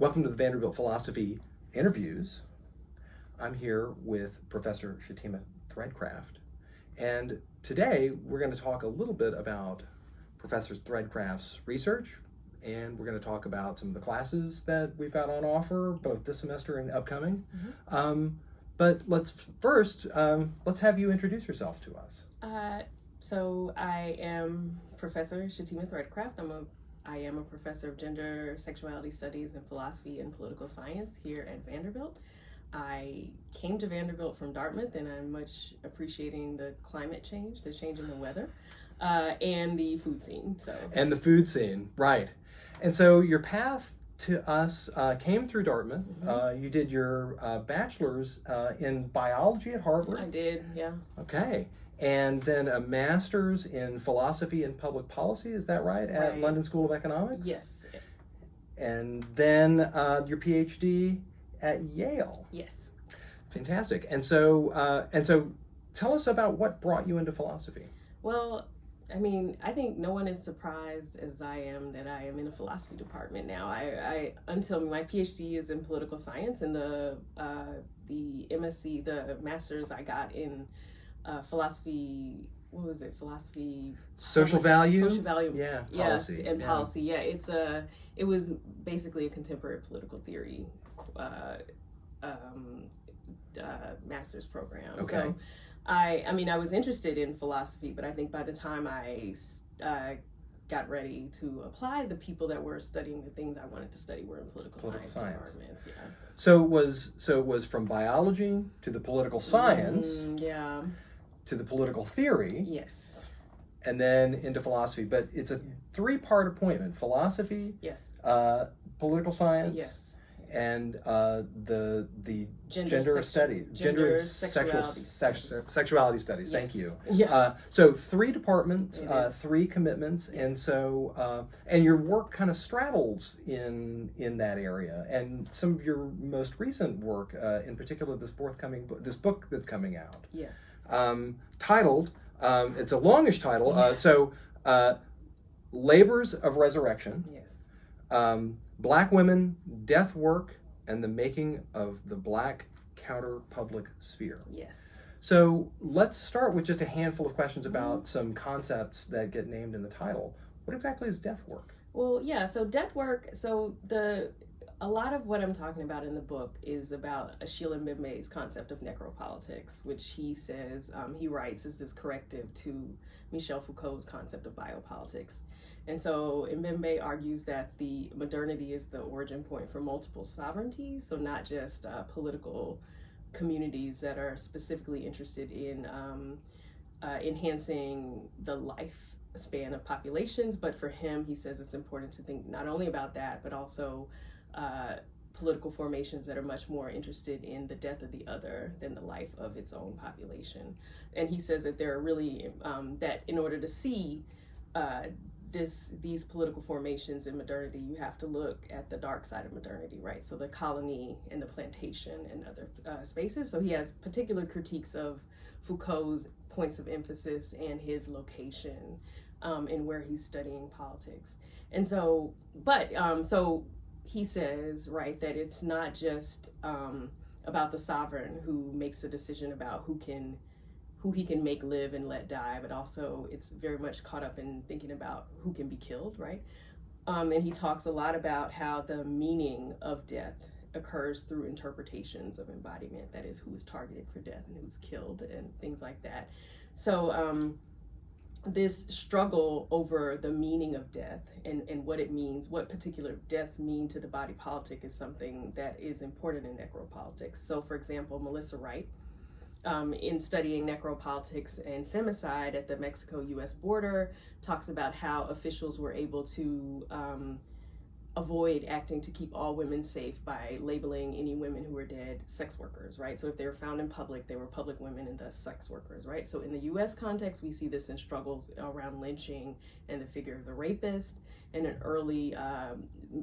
Welcome to the Vanderbilt Philosophy Interviews. I'm here with Professor Shatema Threadcraft, and today we're going to talk a little bit about Professor Threadcraft's research, and we're going to talk about some of the classes that we've got on offer, both this semester and upcoming. But let's have you introduce yourself to us. So I am Professor Shatema Threadcraft. I am a professor of gender, sexuality studies, and philosophy and political science here at Vanderbilt. I came to Vanderbilt from Dartmouth, and I'm much appreciating the climate change, the change in the weather, and the food scene. And the food scene, right. And so your path to us came through Dartmouth. You did your bachelor's in biology at Harvard. I did, yeah. Okay. And then a master's in philosophy and public policy, is that right? At London School of Economics? Yes. And then your PhD at Yale. Yes. Fantastic. And so tell us about what brought you into philosophy. Well, I mean, I think no one is surprised as I am that I am in a philosophy department now. I until my PhD is in political science, and the MSc, the master's I got in philosophy. What was it? Philosophy. Social value. Social value. Yeah. Yes, policy. and policy. Yeah, it was basically a contemporary political theory master's program. Okay. So I mean, I was interested in philosophy, but I think by the time I got ready to apply, the people that were studying the things I wanted to study were in political science departments. Yeah. So it was from biology to the political science. Yeah. To the political theory. Yes. And then into philosophy. But it's a three-part appointment: philosophy. Yes. Political science. Yes. And the gender studies, gender sexuality studies. Yes. Thank you. Yeah. So three departments, three commitments, Yes. and so and your work kind of straddles in that area. And some of your most recent work, in particular, this book that's coming out. Yes. Titled, it's a longish title. Labors of Resurrection. Yes. Black Women, Death Work, and the Making of the Black Counter-Public Sphere. Yes. So let's start with just a handful of questions about some concepts that get named in the title. What exactly is death work? Well, yeah, so death work, a lot of what I'm talking about in the book is about Achille Mbembe's concept of necropolitics, which he says, he writes as this corrective to Michel Foucault's concept of biopolitics. And so Mbembe argues that the modernity is the origin point for multiple sovereignties, so not just political communities that are specifically interested in enhancing the lifespan of populations, but for him, he says it's important to think not only about that, but also political formations that are much more interested in the death of the other than the life of its own population. And he says that there are really, that in order to see these political formations in modernity, you have to look at the dark side of modernity, right? So the colony and the plantation and other spaces. So he has particular critiques of Foucault's points of emphasis and his location and where he's studying politics. And so, so he says, right, that it's not just about the sovereign who makes a decision about who he can make live and let die, but also it's very much caught up in thinking about who can be killed, right? And he talks a lot about how the meaning of death occurs through interpretations of embodiment, that is, who is targeted for death and who's killed and things like that. So this struggle over the meaning of death and what it means, what particular deaths mean to the body politic, is something that is important in necropolitics. So for example, Melissa Wright, in studying necropolitics and femicide at the Mexico-US border, talks about how officials were able to avoid acting to keep all women safe by labeling any women who were dead sex workers, right? So if they were found in public, they were public women and thus sex workers, right? So in the US context, we see this in struggles around lynching and the figure of the rapist. In an early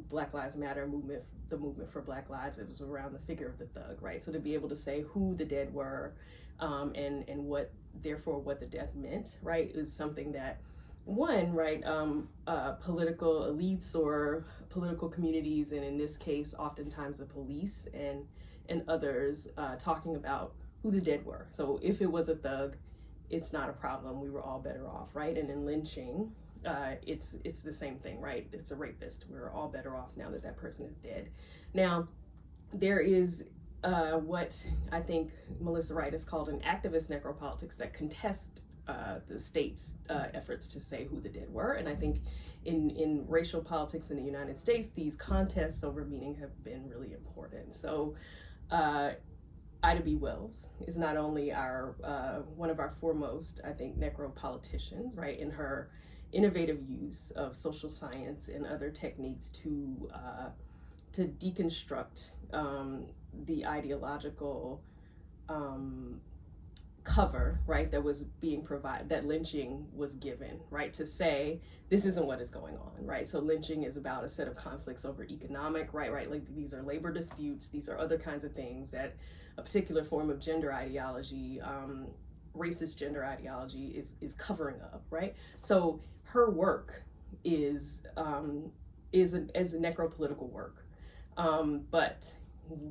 Black Lives Matter movement, the movement for Black Lives, it was around the figure of the thug, right? So to be able to say who the dead were and what, therefore, what the death meant, right, is something that one, right, political elites or political communities, and in this case, oftentimes the police and others talking about who the dead were. So if it was a thug, it's not a problem. We were all better off, right? And in lynching, it's the same thing, right? It's a rapist. We're all better off now that that person is dead. Now, there is what I think Melissa Wright has called an activist necropolitics that contest the state's efforts to say who the dead were. And I think in racial politics in the United States, these contests over meaning have been really important. So Ida B. Wells is not only our one of our foremost, I think, necropoliticians, right, in her innovative use of social science and other techniques to deconstruct the ideological cover, right, that was being provided, that lynching was given, right, to say this isn't what is going on, right? So lynching is about a set of conflicts over economic, right, like these are labor disputes, these are other kinds of things that a particular form of gender ideology, racist gender ideology is covering up, right? So her work is a necropolitical work, but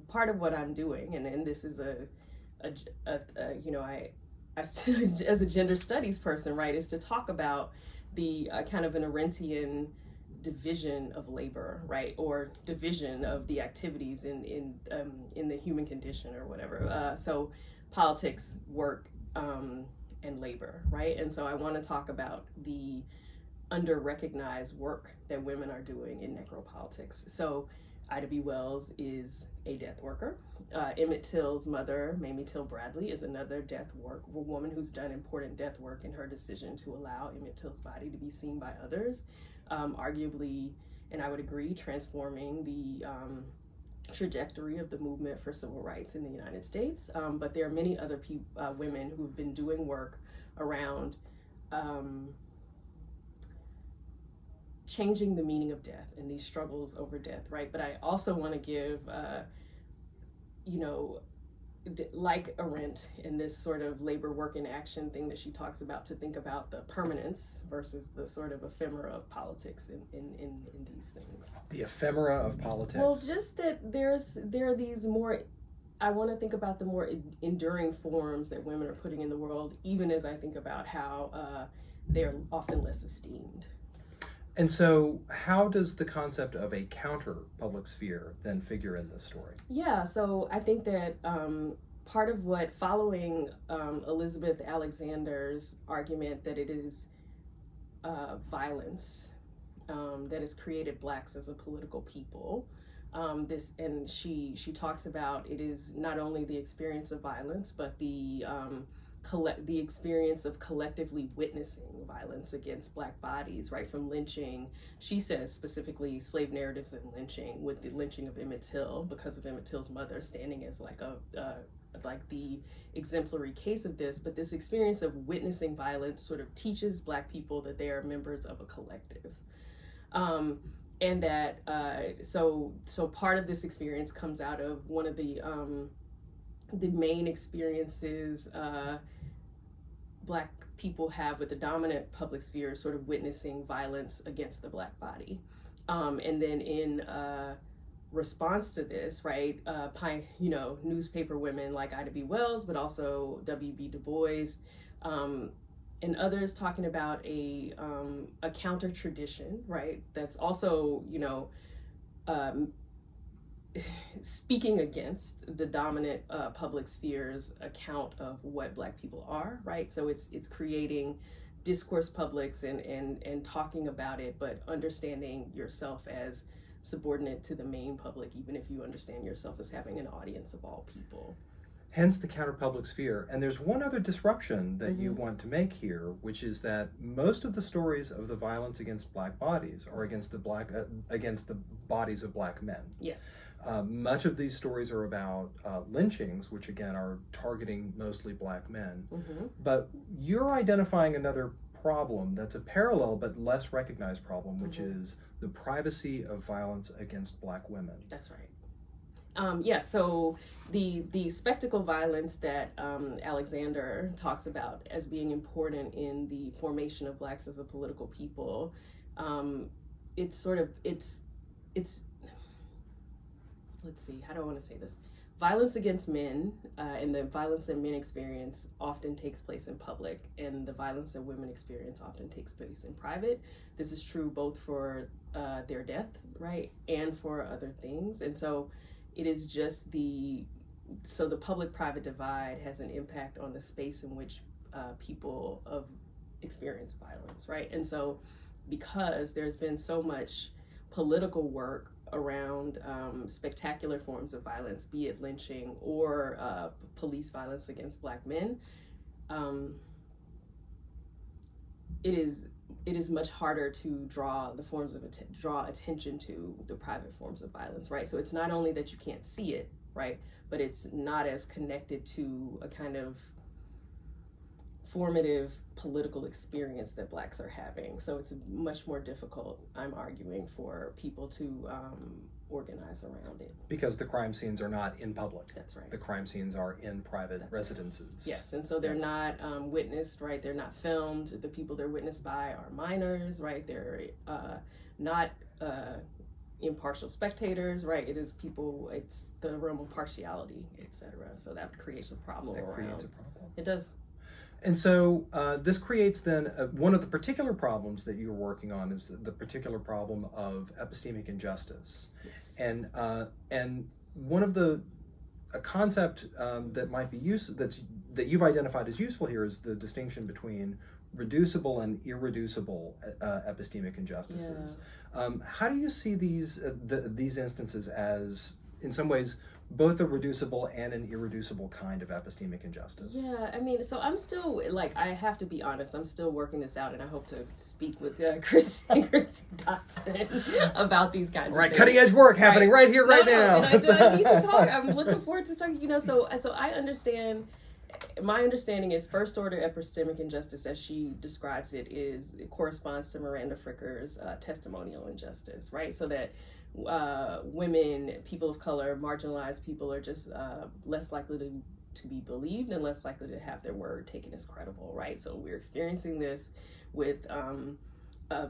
part of what I'm doing, and this is you know, I as a gender studies person, right, is to talk about the kind of an Arendtian division of labor, right, or division of the activities in the human condition or whatever. So politics, work, and labor, right? And so I want to talk about the under-recognized work that women are doing in necropolitics. So Ida B. Wells is a death worker. Emmett Till's mother, Mamie Till Bradley, is another woman who's done important death work in her decision to allow Emmett Till's body to be seen by others, arguably, and I would agree, transforming the trajectory of the movement for civil rights in the United States. But there are many other women who've been doing work around changing the meaning of death and these struggles over death, right? But I also want to give, you know, like Arendt in this sort of labor work in action thing that she talks about, to think about the permanence versus the sort of ephemera of politics in these things. The ephemera of politics? Well, just that there are these more, I want to think about the more enduring forms that women are putting in the world, even as I think about how they're often less esteemed. And so how does the concept of a counter public sphere then figure in this story? Yeah, so I think that part of what, following Elizabeth Alexander's argument that it is violence that has created Blacks as a political people, and she talks about it is not only the experience of violence, but the experience of collectively witnessing violence against Black bodies, right, from lynching. She says specifically slave narratives and lynching, with the lynching of Emmett Till because of Emmett Till's mother standing as like the exemplary case of this. But this experience of witnessing violence sort of teaches Black people that they are members of a collective. And that so part of this experience comes out of one of the main experiences Black people have with the dominant public sphere, sort of witnessing violence against the Black body. And then in response to this, right, newspaper women like Ida B. Wells, but also W.B. Du Bois, and others talking about a counter tradition, right, that's also, speaking against the dominant public sphere's account of what Black people are, right? So it's creating discourse publics and talking about it, but understanding yourself as subordinate to the main public, even if you understand yourself as having an audience of all people. Hence the counter-public sphere. And there's one other disruption that you want to make here, which is that most of the stories of the violence against Black bodies are against the bodies of Black men. Yes. Much of these stories are about lynchings, which again are targeting mostly Black men. But you're identifying another problem that's a parallel but less recognized problem, which is the privacy of violence against Black women. That's right. So the spectacle violence that Alexander talks about as being important in the formation of Blacks as a political people, it's let's see, how do I want to say this? Violence against men and the violence that men experience often takes place in public, and the violence that women experience often takes place in private. This is true both for their death, right, and for other things. And so it is just the public-private divide has an impact on the space in which people experience violence, right? And so because there's been so much political work around spectacular forms of violence, be it lynching or police violence against Black men, it is much harder to draw attention to the private forms of violence, right? So it's not only that you can't see it, right, but it's not as connected to a kind of formative political experience that Blacks are having. So it's much more difficult, I'm arguing, for people to organize around it. Because the crime scenes are not in public. That's right. The crime scenes are in private residences. Right. Yes, and so they're not witnessed, right? They're not filmed. The people they're witnessed by are minors, right? They're not impartial spectators, right? It's the realm of partiality, etc. So that creates a problem It does. And so this creates then one of the particular problems that you're working on is the particular problem of epistemic injustice. Yes. And one of a concept that might be that you've identified as useful here is the distinction between reducible and irreducible epistemic injustices. Yeah. How do you see these instances as, in some ways, both a reducible and an irreducible kind of epistemic injustice? Yeah, I mean, so I'm still, I have to be honest, I'm still working this out, and I hope to speak with Chrissy Dotson about these kinds of things. Cutting edge work happening right here, right now. And I need to talk. I'm looking forward to talking, so I understand, my understanding is first order epistemic injustice, as she describes it, it corresponds to Miranda Fricker's testimonial injustice, right? So that women, people of color, marginalized people are just less likely to be believed and less likely to have their word taken as credible, right? So we're experiencing this with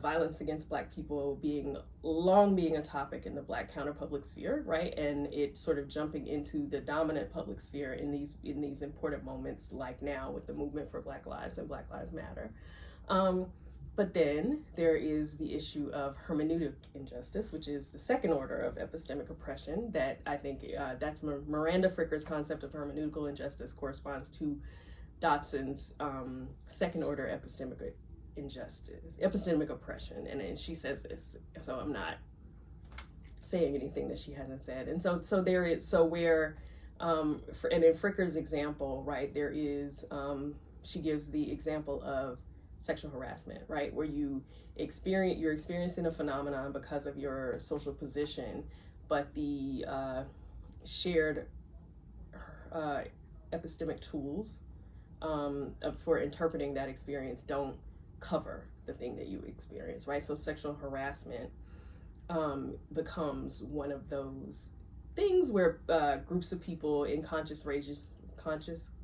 violence against Black people being a topic in the Black counter-public sphere, right? And it sort of jumping into the dominant public sphere in these important moments, like now with the movement for Black Lives and Black Lives Matter. But then there is the issue of hermeneutic injustice, which is the second order of epistemic oppression that I think that's Miranda Fricker's concept of hermeneutical injustice corresponds to Dotson's second order epistemic injustice, epistemic oppression. And she says this, so I'm not saying anything that she hasn't said. And so where, and in Fricker's example, right, there is, she gives the example of sexual harassment, right, where you're experiencing a phenomenon because of your social position, but the shared epistemic tools for interpreting that experience don't cover the thing that you experience, right? So sexual harassment becomes one of those things where groups of people in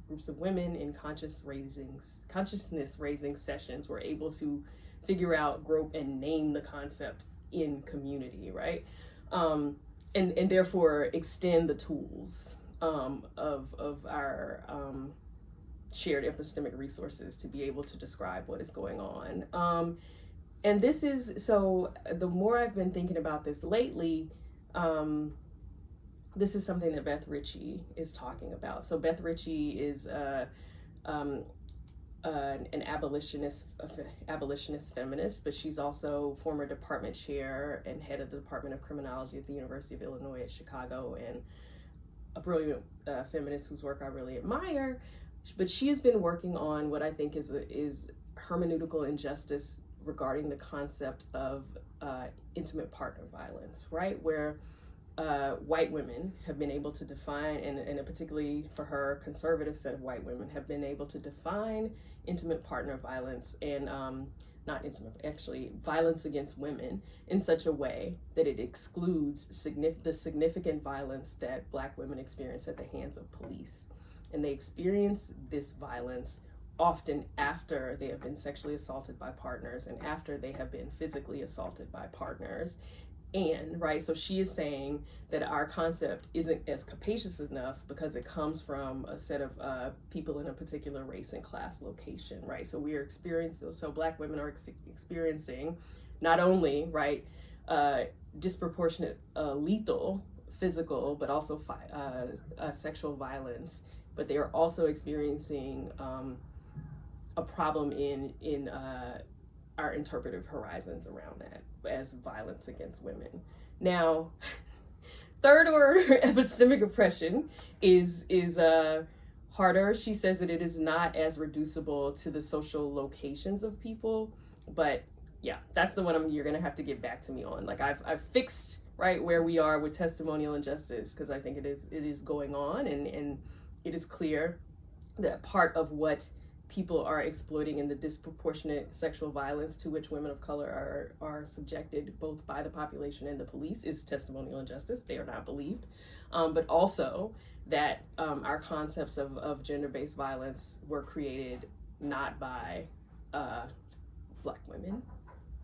groups of women in consciousness raising sessions were able to figure out, grope, and name the concept in community, right? And therefore extend the tools of our shared epistemic resources to be able to describe what is going on. And this is, so the more I've been thinking about this lately, this is something that Beth Ritchie is talking about. So Beth Ritchie is an abolitionist feminist, but she's also former department chair and head of the Department of Criminology at the University of Illinois at Chicago, and a brilliant feminist whose work I really admire. But she has been working on what I think is hermeneutical injustice regarding the concept of intimate partner violence, right? Where white women have been able to define, and particularly for her, conservative set of white women have been able to define intimate partner violence and not intimate, actually violence against women in such a way that it excludes the significant violence that Black women experience at the hands of police. And they experience this violence often after they have been sexually assaulted by partners and after they have been physically assaulted by partners. And, right, so she is saying that our concept isn't as capacious enough because it comes from a set of people in a particular race and class location, right? So we are experiencing, so Black women are experiencing not only, right, disproportionate lethal physical, but also sexual violence, but they are also experiencing a problem in our interpretive horizons around that as violence against women. Now, third order epistemic oppression is harder. She says that it is not as reducible to the social locations of people, but yeah, that's the one you're gonna have to get back to me on. Like I've fixed right where we are with testimonial injustice because I think it is going on, and it is clear that part of what people are exploiting in the disproportionate sexual violence to which women of color are subjected both by the population and the police is testimonial injustice. They are not believed. But also that our concepts of gender-based violence were created not by Black women.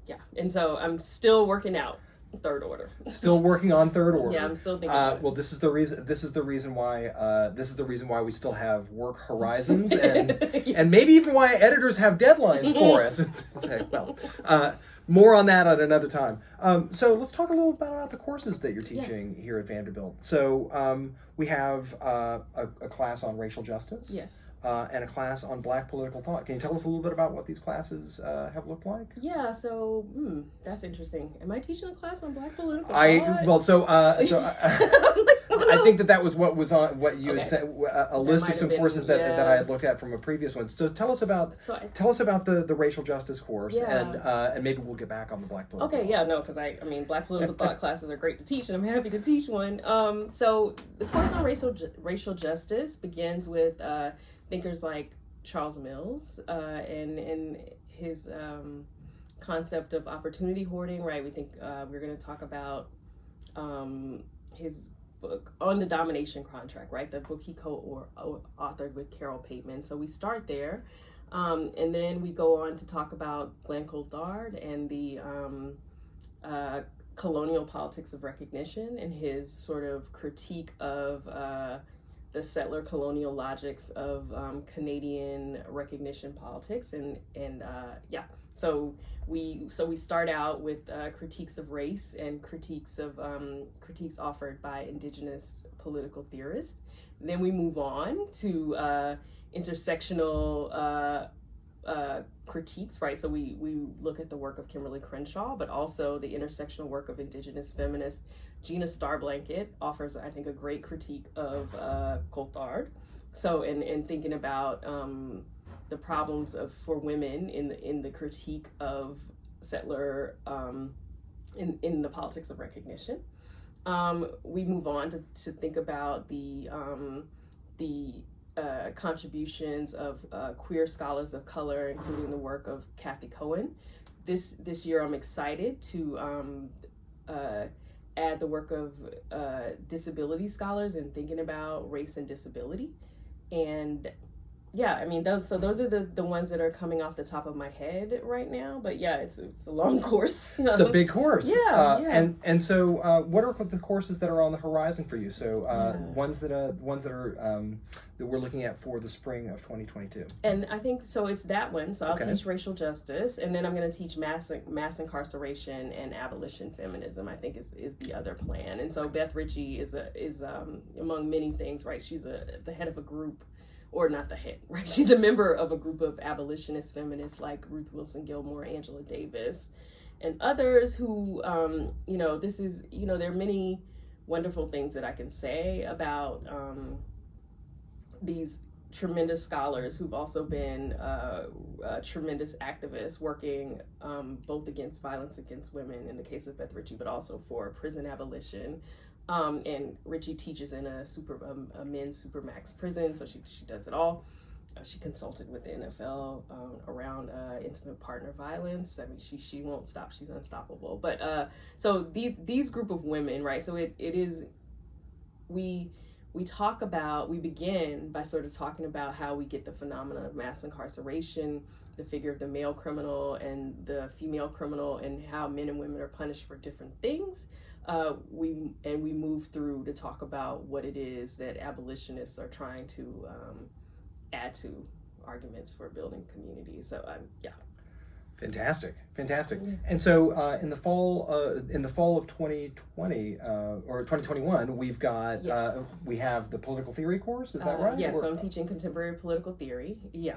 Yeah, and so I'm still working out third order. Still working on third order. Yeah, I'm still thinking about it. Well, this is the reason why we still have work horizons, and Yes. and maybe even why editors have deadlines for us. Okay, well, more on that at another time. So let's talk a little bit about the courses that you're teaching here at Vanderbilt. So we have a class on racial justice. Yes. And a class on Black political thought. Can you tell us a little bit about what these classes have looked like? Yeah, so that's interesting. Am I teaching a class on Black political thought? I think that was what you had said, a list of some courses that I had looked at from a previous one. So tell us about the racial justice course, and maybe we'll get back on the Black political. Okay, yeah, no, because I mean, Black political thought classes are great to teach, and I'm happy to teach one. So the course on racial justice begins with thinkers like Charles Mills and his concept of opportunity hoarding, right? We think we're going to talk about his book on the domination contract, right? The book he co-authored with Carol Pateman. So we start there, and then we go on to talk about Glenn Coulthard and the colonial politics of recognition and his sort of critique of the settler colonial logics of Canadian recognition politics, and so we start out with critiques of race and critiques offered by Indigenous political theorists. And then we move on to intersectional critiques, right? So we look at the work of Kimberly Crenshaw, but also the intersectional work of Indigenous feminists. Gina Starblanket offers, I think, a great critique of Coulthard. So in thinking about the problems for women in the critique of settler in the politics of recognition. We move on to think about the contributions of queer scholars of color, including the work of Kathy Cohen. This year, I'm excited to add the work of disability scholars in thinking about race and disability. And yeah, I mean, those are the ones that are coming off the top of my head right now. But yeah, it's a long course. It's a big course. Yeah. And so what are the courses that are on the horizon for you? So ones that are that we're looking at for the spring of 2022. And I think so. It's that one. So I'll teach racial justice, and then I'm going to teach mass incarceration and abolition feminism. I think is the other plan. And so Beth Ritchie is among many things, right? She's the head of a group. Or not the head, right? She's a member of a group of abolitionist feminists like Ruth Wilson Gilmore, Angela Davis, and others who, this is, there are many wonderful things that I can say about these tremendous scholars who've also been tremendous activists working both against violence against women in the case of Beth Ritchie, but also for prison abolition. And Ritchie teaches in a men's supermax prison, so she does it all. She consulted with the NFL around intimate partner violence. I mean, she won't stop. She's unstoppable. But so these group of women, right? So it is, we begin by sort of talking about how we get the phenomenon of mass incarceration, the figure of the male criminal and the female criminal, and how men and women are punished for different things. We move through to talk about what it is that abolitionists are trying to add to arguments for building communities. So yeah. Fantastic. Yeah. And so in the fall of 2020 or 2021, we've got Yes. we have the political theory course. Is that right? Yeah. So I'm teaching contemporary political theory. Yeah.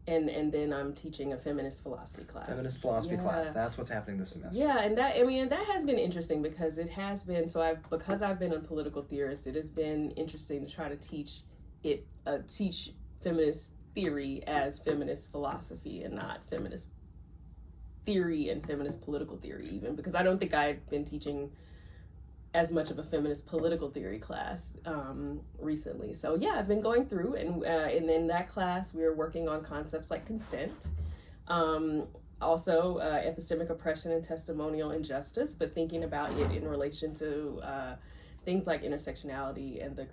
And then I'm teaching a feminist philosophy class. Feminist philosophy class. That's what's happening this semester. Yeah, and that has been interesting because it has been because I've been a political theorist. It has been interesting to try to teach feminist theory as feminist philosophy and not feminist theory and feminist political theory, even because I don't think I've been teaching as much of a feminist political theory class recently. So yeah, I've been going through, and in that class we are working on concepts like consent, also epistemic oppression and testimonial injustice, but thinking about it in relation to things like intersectionality and the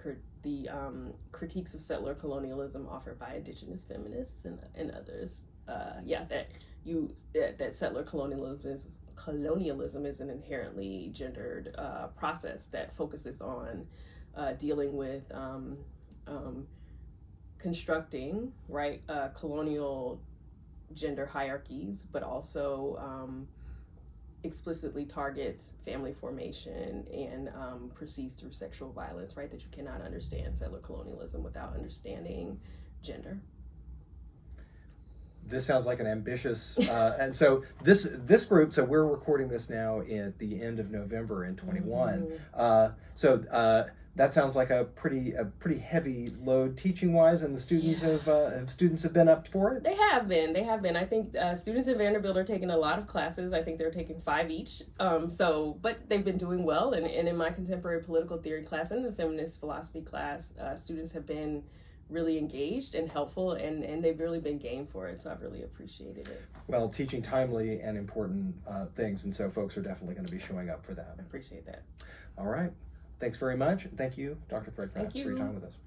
critiques of settler colonialism offered by indigenous feminists and others. That settler colonialism is an inherently gendered process that focuses on dealing with constructing colonial gender hierarchies, but also explicitly targets family formation and proceeds through sexual violence, right? That you cannot understand settler colonialism without understanding gender. This sounds like an ambitious, and so this group. So we're recording this now at the end of November in 21. So that sounds like a pretty heavy load teaching wise, and the students have been up for it. They have been. I think students at Vanderbilt are taking a lot of classes. I think they're taking 5 each. But they've been doing well. And in my contemporary political theory class and the feminist philosophy class, students have been really engaged and helpful, and they've really been game for it, so I've really appreciated it. Well, teaching timely and important things, and so folks are definitely going to be showing up for that. I appreciate that. All right. Thanks very much. Thank you, Dr. Threadcraft, Thank you for your time with us.